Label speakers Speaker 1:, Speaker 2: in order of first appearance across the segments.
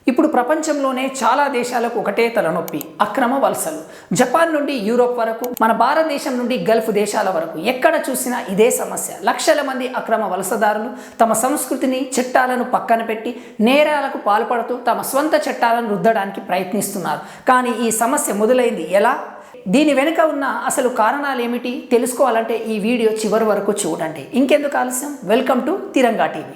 Speaker 1: ఇప్పుడు ప్రపంచంలోనే చాలా దేశాలకు ఒకటే తలనొప్పి, అక్రమ వలసలు. జపాన్ నుండి యూరోప్ వరకు, మన భారతదేశం నుండి గల్ఫ్ దేశాల వరకు ఎక్కడ చూసినా ఇదే సమస్య. లక్షల మంది అక్రమ వలసదారులు తమ సంస్కృతిని, చట్టాలను పక్కన పెట్టి నేరాలకు పాల్పడుతూ తమ స్వంత చట్టాలను రుద్దడానికి ప్రయత్నిస్తున్నారు. కానీ ఈ సమస్య మొదలైంది ఎలా? దీని వెనుక ఉన్న అసలు కారణాలు ఏమిటి తెలుసుకోవాలంటే ఈ వీడియో చివరి వరకు చూడండి. ఇంకెందుకు ఆలస్యం, వెల్కమ్ టు తిరంగా టీవీ.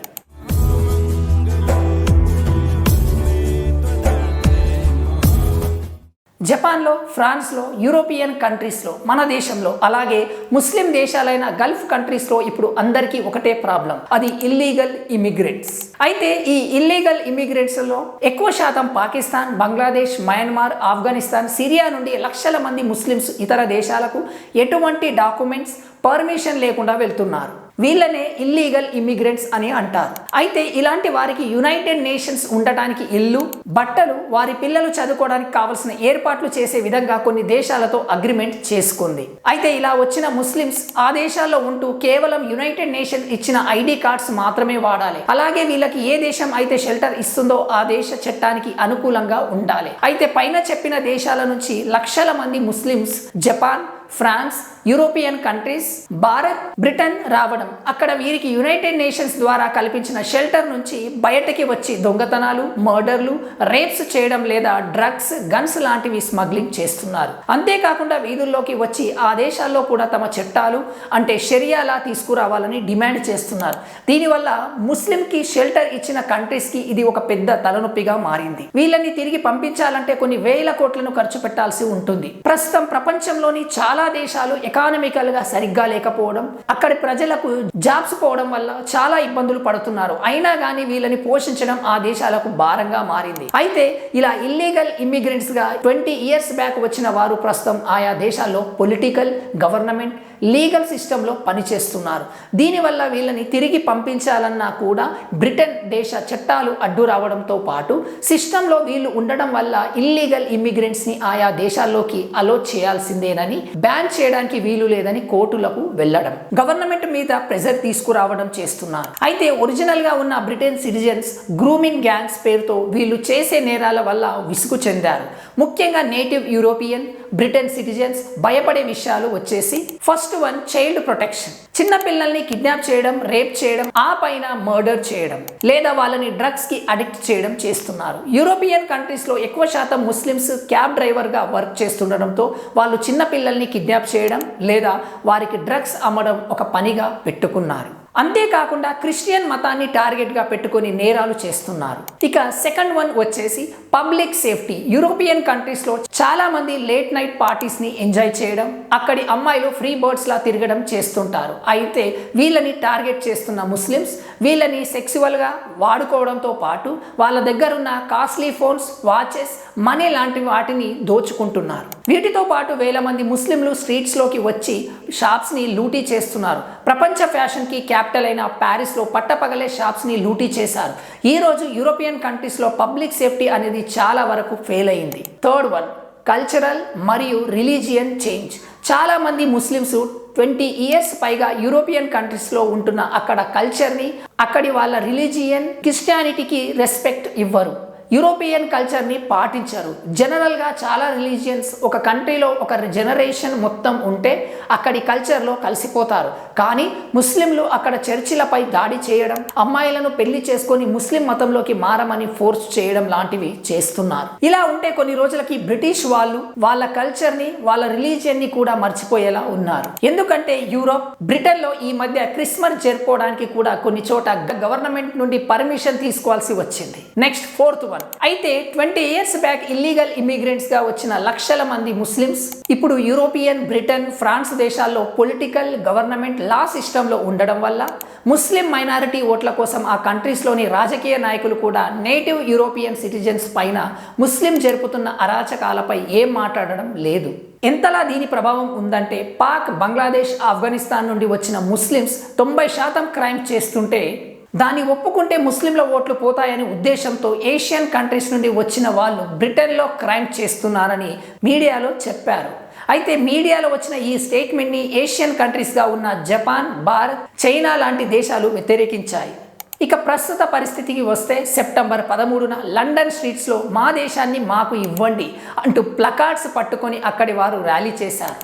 Speaker 1: జపాన్లో, ఫ్రాన్స్లో, యూరోపియన్ కంట్రీస్లో, మన దేశంలో, అలాగే ముస్లిం దేశాలైన గల్ఫ్ కంట్రీస్లో ఇప్పుడు అందరికీ ఒకటే ప్రాబ్లం, అది ఇల్లీగల్ ఇమిగ్రెంట్స్. అయితే ఈ ఇల్లీగల్ ఇమిగ్రెంట్స్లో ఎక్కువ శాతం పాకిస్తాన్, బంగ్లాదేశ్, మయన్మార్, ఆఫ్ఘనిస్తాన్, సిరియా నుండి లక్షల మంది ముస్లిమ్స్ ఇతర దేశాలకు ఎటువంటి డాక్యుమెంట్స్, పర్మిషన్ లేకుండా వెళ్తున్నారు. వీళ్ళనే ఇల్లీగల్ ఇమిగ్రెంట్స్ అని అంటారు. అయితే ఇలాంటి వారికి యునైటెడ్ నేషన్స్ ఉండటానికి ఇల్లు, బట్టలు, వారి పిల్లలు చదువుకోవడానికి కావాల్సిన ఏర్పాట్లు చేసే విధంగా కొన్ని దేశాలతో అగ్రిమెంట్ చేసుకుంది. అయితే ఇలా వచ్చిన ముస్లిమ్స్ ఆ దేశాల్లో ఉంటూ కేవలం యునైటెడ్ నేషన్ ఇచ్చిన ఐడి కార్డ్స్ మాత్రమే వాడాలి. అలాగే వీళ్ళకి ఏ దేశం అయితే షెల్టర్ ఇస్తుందో ఆ దేశ చట్టానికి అనుకూలంగా ఉండాలి. అయితే పైన చెప్పిన దేశాల నుంచి లక్షల మంది Muslims Japan, France, European countries, Bharat, Britain రావడం, అక్కడ వీరికి యునైటెడ్ నేషన్స్ ద్వారా కల్పించిన షెల్టర్ నుంచి బయటకి వచ్చి దొంగతనాలు, మర్డర్లు, రేప్స్ చేయడం లేదా డ్రగ్స్, గన్స్ లాంటివి స్మగ్లింగ్ చేస్తున్నారు. అంతేకాకుండా వీధుల్లోకి వచ్చి ఆ దేశాల్లో కూడా తమ చట్టాలు అంటే షరియాలా తీసుకురావాలని డిమాండ్ చేస్తున్నారు. దీనివల్ల ముస్లింకి షెల్టర్ ఇచ్చిన కంట్రీస్కి ఇది ఒక పెద్ద తలనొప్పిగా మారింది. వీళ్ళని తిరిగి పంపించాలంటే కొన్ని వేల కోట్లను ఖర్చు పెట్టాల్సి ఉంటుంది. ప్రస్తుతం ప్రపంచంలోని చాలా దేశాలు ఎకానమికల్ గా సరిగ్గా లేకపోవడం, అక్కడి ప్రజలకు జాబ్స్ పోవడం వల్ల చాలా ఇబ్బందులు పడుతున్నారు. అయినా కానీ వీళ్ళని పోషించడం ఆ దేశాలకు భారంగా మారింది. అయితే ఇలా ఇల్లీగల్ ఇమ్మిగ్రెంట్స్ గా 20 years బ్యాక్ వచ్చిన వారు ప్రస్తుతం ఆయా దేశాల్లో పొలిటికల్, గవర్నమెంట్, లీగల్ సిస్టంలో పనిచేస్తున్నారు. దీనివల్ల వీళ్ళని తిరిగి పంపించాలన్నా కూడా బ్రిటన్ దేశ చట్టాలు అడ్డు రావడంతో పాటు సిస్టంలో వీళ్ళు ఉండడం వల్ల ఇల్లీగల్ ఇమ్మిగ్రెంట్స్ని ఆయా దేశాల్లోకి అలో చేయాల్సిందేనని, బ్యాన్ చేయడానికి వీలు లేదని కోర్టులకు వెళ్లడం, గవర్నమెంట్ మీద ప్రెజర్ తీసుకురావడం చేస్తున్నారు. అయితే ఒరిజినల్ గా ఉన్న బ్రిటన్ సిటిజన్స్ గ్రూమింగ్ గ్యాంగ్స్ పేరుతో వీళ్ళు చేసే నేరాల వల్ల విసుగు చెందారు. ముఖ్యంగా నేటివ్ యూరోపియన్, బ్రిటన్ సిటిజన్స్ భయపడే విషయాలు వచ్చేసి, ఫస్ట్ వన్ చైల్డ్ ప్రొటెక్షన్. చిన్న పిల్లల్ని కిడ్నాప్ చేయడం, రేప్ చేయడం, ఆ పైన మర్డర్ చేయడం లేదా వాళ్ళని డ్రగ్స్ కి అడిక్ట్ చేయడం చేస్తున్నారు. యూరోపియన్ కంట్రీస్ లో ఎక్కువ శాతం ముస్లిమ్స్ క్యాబ్ డ్రైవర్ గా వర్క్ చేస్తుండడంతో వాళ్ళు చిన్న పిల్లల్ని కిడ్నాప్ చేయడం లేదా వారికి డ్రగ్స్ అమ్మడం ఒక పనిగా పెట్టుకున్నారు. అంతేకాకుండా క్రిస్టియన్ మతాన్ని టార్గెట్ గా పెట్టుకొని నేరాలు చేస్తున్నారు. ఇక సెకండ్ వన్ వచ్చేసి పబ్లిక్ సేఫ్టీ. యూరోపియన్ కంట్రీస్ లో చాలా మంది లేట్ నైట్ పార్టీస్ ని ఎంజాయ్ చేయడం, అక్కడి అమ్మాయిలు ఫ్రీ బర్డ్స్ లా తిరగడం చేస్తుంటారు. అయితే వీళ్ళని టార్గెట్ చేస్తున్న ముస్లిమ్స్ వీళ్ళని సెక్సువల్ గా వాడుకోవడంతో పాటు వాళ్ళ దగ్గర ఉన్న కాస్ట్లీ ఫోన్స్, వాచెస్, మనీ లాంటి వాటిని దోచుకుంటున్నారు. వీటితో పాటు వేల మంది ముస్లింలు స్ట్రీట్స్ లోకి వచ్చి షాప్స్ ని లూటీ చేస్తున్నారు. ప్రపంచ ఫ్యాషన్ కి క్యాపిటల్ అయిన ప్యారిస్ లో పట్టపగలే షాప్స్ ని లూటీ చేశారు. ఈ రోజు యూరోపియన్ కంట్రీస్ లో పబ్లిక్ సేఫ్టీ అనేది చాలా వరకు ఫెయిల్ అయింది. థర్డ్ వన్ కల్చరల్ మరియు రిలీజియన్ చేంజ్. చాలా మంది ముస్లిమ్స్ 20 years పైగా యూరోపియన్ కంట్రీస్లో ఉంటున్న అక్కడ కల్చర్ని, అక్కడి వాళ్ళ రిలీజియన్, క్రిస్టియానిటీకి రెస్పెక్ట్ ఇవ్వరు. యూరోపియన్ కల్చర్ని పాటించరు. జనరల్గా చాలా రిలీజియన్స్ ఒక కంట్రీలో ఒక జనరేషన్ మొత్తం ఉంటే అక్కడి కల్చర్లో కలిసిపోతారు. కానీ ముస్లింలు అక్కడ చర్చిలపై దాడి చేయడం, అమ్మాయిలను పెళ్లి చేసుకొని ముస్లిం మతంలోకి మారమని ఫోర్స్ చేయడం లాంటివి చేస్తున్నారు. ఇలా ఉంటే కొన్ని రోజులకి బ్రిటిష్ వాళ్ళు వాళ్ళ కల్చర్ని, వాళ్ళ రిలీజియన్ని కూడా మర్చిపోయేలా ఉన్నారు. ఎందుకంటే యూరోప్, బ్రిటన్లో ఈ మధ్య క్రిస్మస్ జరుపుకోవడానికి కూడా కొన్ని చోట గవర్నమెంట్ నుండి పర్మిషన్ తీసుకోవాల్సి వచ్చింది. Next fourth one. అయితే 20 years బ్యాక్ ఇల్లీగల్ ఇమిగ్రెంట్స్ గా వచ్చిన లక్షల మంది ముస్లిమ్స్ ఇప్పుడు యూరోపియన్, బ్రిటన్, ఫ్రాన్స్ దేశాల్లో పొలిటికల్, గవర్నమెంట్, లా సిస్టంలో ఉండడం వల్ల ముస్లిం మైనారిటీ ఓట్ల కోసం ఆ కంట్రీస్లోని రాజకీయ నాయకులు కూడా నేటివ్ యూరోపియన్ సిటిజన్స్ పైన ముస్లిం జరుపుతున్న అరాచకాలపై ఏం మాట్లాడడం లేదు. ఎంతలా దీని ప్రభావం ఉందంటే పాక్, బంగ్లాదేశ్, ఆఫ్ఘనిస్తాన్ నుండి వచ్చిన ముస్లిమ్స్ 90% క్రైమ్ చేస్తుంటే దాన్ని ఒప్పుకుంటే ముస్లింల ఓట్లు పోతాయనే ఉద్దేశంతో ఏషియన్ కంట్రీస్ నుండి వచ్చిన వాళ్ళు బ్రిటన్లో క్రైమ్ చేస్తున్నారని మీడియాలో చెప్పారు. అయితే మీడియాలో వచ్చిన ఈ స్టేట్మెంట్ని ఏషియన్ కంట్రీస్గా ఉన్న జపాన్, భారత్, చైనా లాంటి దేశాలు వ్యతిరేకించాయి. ఇక ప్రస్తుత పరిస్థితికి వస్తే సెప్టెంబర్ 13న లండన్ స్ట్రీట్స్లో మా దేశాన్ని మాకు ఇవ్వండి అంటూ ప్లకార్డ్స్ పట్టుకొని అక్కడి వారు ర్యాలీ చేశారు.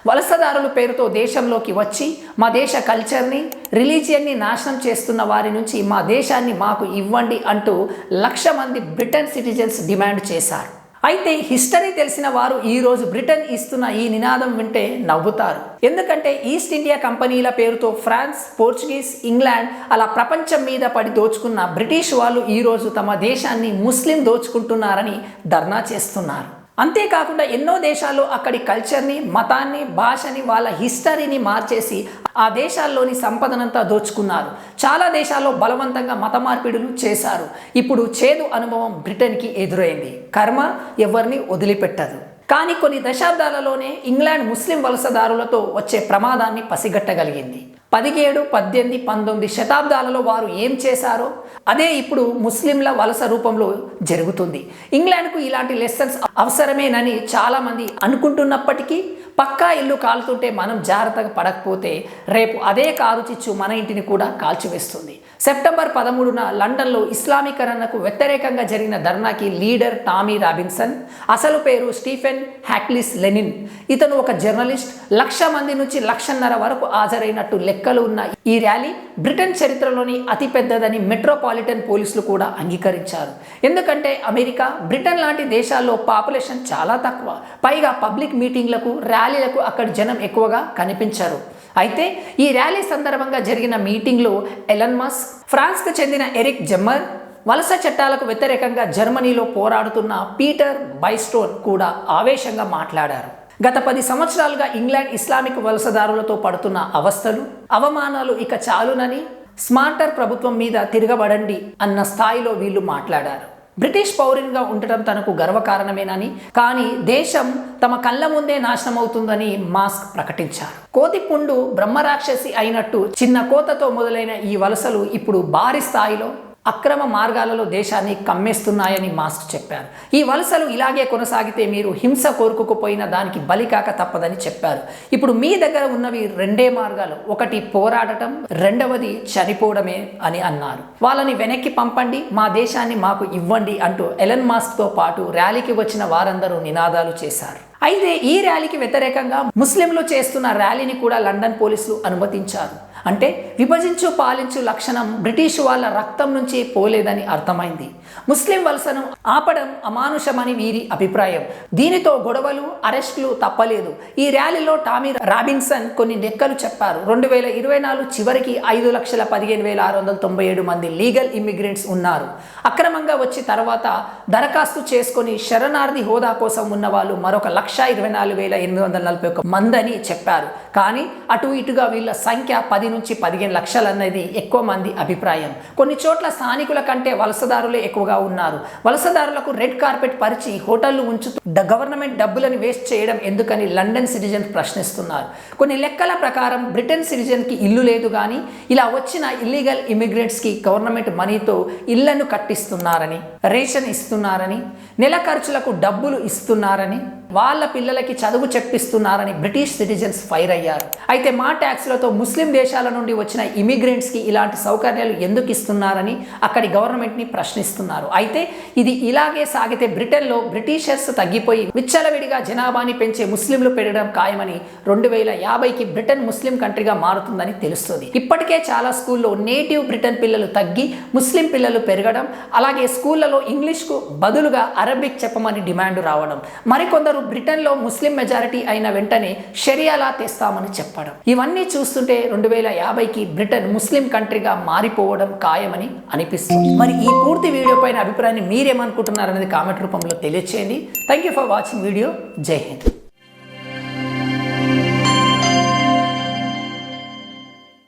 Speaker 1: వలసదారుల పేరుతో దేశంలోకి వచ్చి మా దేశ కల్చర్ని, రిలీజియన్ని నాశనం చేస్తున్న వారి నుంచి మా దేశాన్ని మాకు ఇవ్వండి అంటూ 1,00,000 మంది బ్రిటన్ సిటిజన్స్ డిమాండ్ చేశారు. అయితే హిస్టరీ తెలిసిన వారు ఈరోజు బ్రిటన్ ఇస్తున్న ఈ నినాదం వింటే నవ్వుతారు. ఎందుకంటే ఈస్ట్ ఇండియా కంపెనీల పేరుతో ఫ్రాన్స్, పోర్చుగీస్, ఇంగ్లాండ్ అలా ప్రపంచం మీద పడి దోచుకున్న బ్రిటిష్ వాళ్ళు ఈరోజు తమ దేశాన్ని ముస్లిం దోచుకుంటున్నారని ధర్నా చేస్తున్నారు. అంతేకాకుండా ఎన్నో దేశాల్లో అక్కడి కల్చర్ని, మతాన్ని, భాషని, వాళ్ళ హిస్టరీని మార్చేసి ఆ దేశాల్లోని సంపదనంతా దోచుకున్నారు. చాలా దేశాల్లో బలవంతంగా మత మార్పిడులు చేశారు. ఇప్పుడు చేదు అనుభవం బ్రిటన్కి ఎదురైంది. కర్మ ఎవరిని వదిలిపెట్టదు. కానీ కొన్ని దశాబ్దాలలోనే ఇంగ్లాండ్ ముస్లిం వలసదారులతో వచ్చే ప్రమాదాన్ని పసిగట్టగలిగింది. 17, 18, 19 శతాబ్దాలలో వారు ఏం చేశారో అదే ఇప్పుడు ముస్లింల వలస రూపంలో జరుగుతుంది. ఇంగ్లాండ్కు ఇలాంటి లెసన్స్ అవసరమేనని చాలామంది అనుకుంటున్నప్పటికీ పక్కా ఇల్లు కాలుతుంటే మనం జాగ్రత్తగా పడకపోతే రేపు అదే కారు చిచ్చు మన ఇంటిని కూడా కాల్చివేస్తుంది. సెప్టెంబర్ 13న లండన్లో ఇస్లామీకరణకు వ్యతిరేకంగా జరిగిన ధర్నాకి లీడర్ టామీ రాబిన్సన్, అసలు పేరు స్టీఫెన్ హ్యాక్లిస్ లెనిన్, ఇతను ఒక జర్నలిస్ట్, 1,00,000 మంది నుంచి 1,50,000 వరకు హాజరైనట్టు లెక్కలు ఉన్న ఈ ర్యాలీ బ్రిటన్ చరిత్రలోని అతిపెద్దదని మెట్రోపాలిటన్ పోలీసులు కూడా అంగీకరించారు. ఎందుకంటే అమెరికా, బ్రిటన్ లాంటి దేశాల్లో పాపులేషన్ చాలా తక్కువ. పైగా పబ్లిక్ మీటింగ్లకు, ర్యాలీలకు అక్కడి జనం ఎక్కువగా కనిపించారు. అయితే ఈ ర్యాలీ సందర్భంగా జరిగిన మీటింగ్లో ఎలన్ మస్క్, ఫ్రాన్స్కు చెందిన ఎరిక్ జెమ్మర్, వలస చట్టాలకు వ్యతిరేకంగా జర్మనీలో పోరాడుతున్న పీటర్ బైస్టోన్ కూడా ఆవేశంగా మాట్లాడారు. గత 10 సంవత్సరాలుగా ఇంగ్లాండ్ ఇస్లామిక్ వలసదారులతో పడుతున్న అవస్థలు, అవమానాలు ఇక చాలునని స్మార్టర్ ప్రభుత్వం మీద తిరగబడండి అన్న స్థాయిలో వీళ్ళు మాట్లాడారు. బ్రిటిష్ పౌరునిగా ఉండటం తనకు గర్వకారణమేనని, కానీ దేశం తమ కళ్ళ ముందే నాశనం అవుతుందని మాస్క్ ప్రకటించారు. కోతిపుండు బ్రహ్మరాక్షసి అయినట్టు చిన్న కోతతో మొదలైన ఈ వలసలు ఇప్పుడు భారీ స్థాయిలో అక్రమ మార్గాలలో దేశాన్ని కమ్మేస్తున్నాయని మాస్క్ చెప్పారు. ఈ వలసలు ఇలాగే కొనసాగితే మీరు హింస కోరుకుపోయిన దానికి బలికాక తప్పదని చెప్పారు. ఇప్పుడు మీ దగ్గర ఉన్నవి 2 మార్గాలు, ఒకటి పోరాడటం, రెండవది చనిపోవడమే అని అన్నారు. వాళ్ళని వెనక్కి పంపండి, మా దేశాన్ని మాకు ఇవ్వండి అంటూ ఎలన్ మాస్క్తో పాటు ర్యాలీకి వచ్చిన వారందరూ నినాదాలు చేశారు. అయితే ఈ ర్యాలీకి వ్యతిరేకంగా ముస్లింలు చేస్తున్న ర్యాలీని కూడా లండన్ పోలీసులు అనుమతించారు. అంటే విభజించు పాలించు లక్షణం బ్రిటిష్ వాళ్ళ రక్తం నుంచి పోలేదని అర్థమైంది. ముస్లిం వలసను ఆపడం అమానుషమని వీరి అభిప్రాయం. దీనితో గొడవలు, అరెస్టులు తప్పలేదు. ఈ ర్యాలీలో టామీ రాబిన్సన్ కొన్ని లెక్కలు చెప్పారు. 2024 చివరికి 5,15,697 మంది లీగల్ ఇమ్మిగ్రెంట్స్ ఉన్నారు. అక్రమంగా వచ్చి తర్వాత దరఖాస్తు చేసుకొని శరణార్థి హోదా కోసం ఉన్న వాళ్ళు మరొక 1,24,841 మంది అని చెప్పారు. కానీ అటు ఇటుగా వీళ్ళ సంఖ్య 10 నుంచి 15 లక్షలు అనేది ఎక్కువ మంది అభిప్రాయం. కొన్ని చోట్ల స్థానికుల కంటే వలసదారులే ఎక్కువగా ఉన్నారు. వలసదారులకు రెడ్ కార్పెట్ పరిచి హోటళ్లు ఉంచుతూ గవర్నమెంట్ డబ్బులను వేస్ట్ చేయడం ఎందుకని లండన్ సిటిజన్స్ ప్రశ్నిస్తున్నారు. కొన్ని లెక్కల ప్రకారం బ్రిటన్ సిటిజన్కి ఇల్లు లేదు, కానీ ఇలా వచ్చిన ఇల్లీగల్ ఇమిగ్రెంట్స్కి గవర్నమెంట్ మనీతో ఇళ్లను కట్టిస్తున్నారని, రేషన్ ఇస్తున్నారని, నెల ఖర్చులకు డబ్బులు ఇస్తున్నారని, వాళ్ళ పిల్లలకి చదువు చెప్పిస్తున్నారని బ్రిటిష్ సిటిజన్స్ ఫైర్ అయ్యారు. అయితే మా ట్యాక్స్లతో ముస్లిం దేశాల నుండి వచ్చిన ఇమిగ్రెంట్స్కి ఇలాంటి సౌకర్యాలు ఎందుకు ఇస్తున్నారని అక్కడి గవర్నమెంట్ని ప్రశ్నిస్తున్నారు. అయితే ఇది ఇలాగే సాగితే బ్రిటన్లో బ్రిటిషర్స్ తగ్గిపోయి విచ్చలవిడిగా జనాభాని పెంచే ముస్లింలు పెరగడం ఖాయమని 2050కి బ్రిటన్ ముస్లిం కంట్రీగా మారుతుందని తెలుస్తుంది. ఇప్పటికే చాలా స్కూల్లో నేటివ్ బ్రిటన్ పిల్లలు తగ్గి ముస్లిం పిల్లలు పెరగడం, అలాగే స్కూళ్లలో ఇంగ్లీష్కు బదులుగా అరబిక్ చెప్పమని డిమాండ్ రావడం, మరికొందరు బ్రిటన్లో ముస్లిం మెజారిటీ అయిన వెంటనే షరియాలా తెస్తామని చెప్పడం, ఇవన్నీ చూస్తుంటే 2050కి బ్రిటన్ ముస్లిం కంట్రీగా మారిపోవడం ఖాయమని అనిపిస్తుంది. మరి ఈ పూర్తి వీడియో పైన అభిప్రాయాన్ని మీరేమనుకుంటున్నారు అనేది కామెంట్ రూపంలో తెలియచేయండి. Thank you for watching video. జై హింద్.